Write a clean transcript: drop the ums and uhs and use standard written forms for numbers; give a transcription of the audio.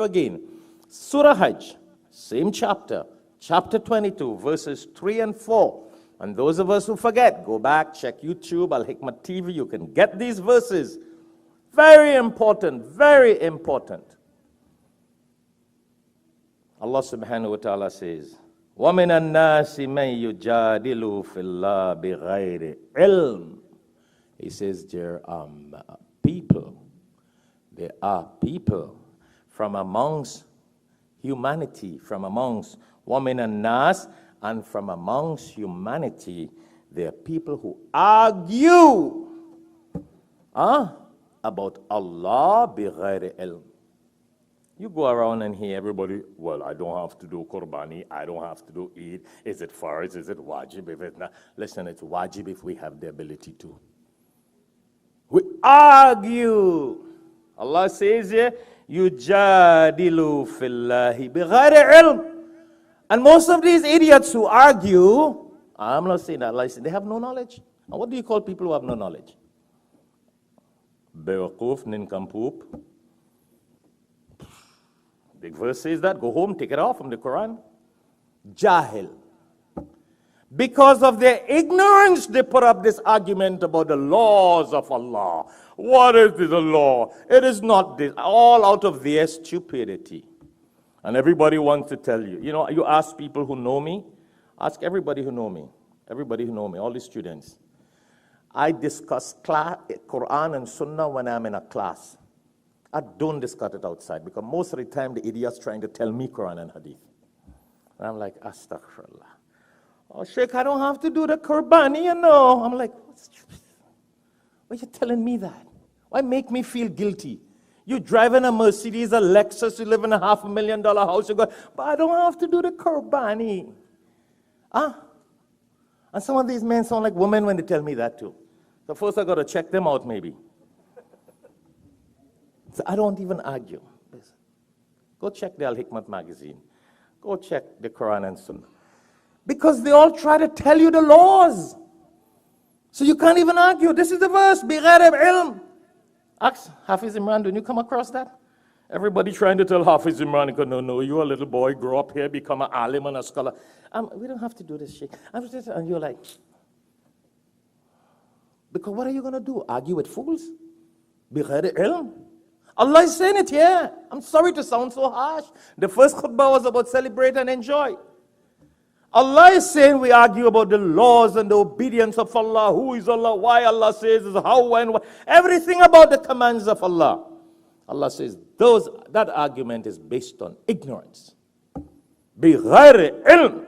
Again, Surah Hajj, same chapter, chapter 22, verses 3 and 4. And those of us who forget, go back, check YouTube, Alhikmat TV, you can get these verses. Very important, very important. Allah subhanahu wa ta'ala says, وَمِنَ النَّاسِ مَن يُجَادِلُ فِي اللَّهِ بِغَيْرِ عِلْمٍ. He says there are people from amongst humanity, from amongst وَمِنَ النَّاسِ, and from amongst humanity, there are people who argue about Allah بِغَيْرِ عِلْمٍ. You go around and hear everybody, well, I don't have to do Qurbani, I don't have to do Eid. Is it Farz? Is it Wajib? If it's not, listen, it's Wajib if we have the ability to. We argue. Allah says here, Yujadilu fillahi bighayri ilm. And most of these idiots who argue, I'm not saying that, Allah says, they have no knowledge. And what do you call people who have no knowledge? Bewakuf, nincompoop. The verse says that. Go home, take it off from the Quran. Jahil. Because of their ignorance, they put up this argument about the laws of Allah. What is the law? It is not this. All out of their stupidity. And everybody wants to tell you. You know, you ask people who know me. Ask everybody who know me. Everybody who know me, all the students. I discuss Quran and Sunnah when I'm in a class. I don't discuss it outside because most of the time the idiot's trying to tell me Quran and Hadith. And I'm like, astaghfirullah. Oh, Sheikh, I don't have to do the Qurbani, you know. I'm like, why are you telling me that? Why make me feel guilty? You driving a Mercedes, a Lexus, you live in a $500,000 house, you go, but I don't have to do the Qurbani. And some of these men sound like women when they tell me that too. So first I got to check them out maybe. So I don't even argue. Go check the Al-Hikmat magazine. Go check the Quran and Sunnah. Because they all try to tell you the laws. So you can't even argue. This is the verse. بِغَيْرِ ilm. Ask Hafiz Imran, didn't you come across that? Everybody trying to tell Hafiz Imran, no, you're a little boy, grow up here, become an alim and a scholar. We don't have to do this shit. And you're like, because what are you going to do? Argue with fools? بِغَيْرِ ilm. Allah is saying it here. I'm sorry to sound so harsh. The first khutbah was about celebrate and enjoy. Allah is saying we argue about the laws and the obedience of Allah. Who is Allah? Why Allah says is how, when, what. Everything about the commands of Allah. Allah says that argument is based on ignorance. بِغَيْرِ ilm.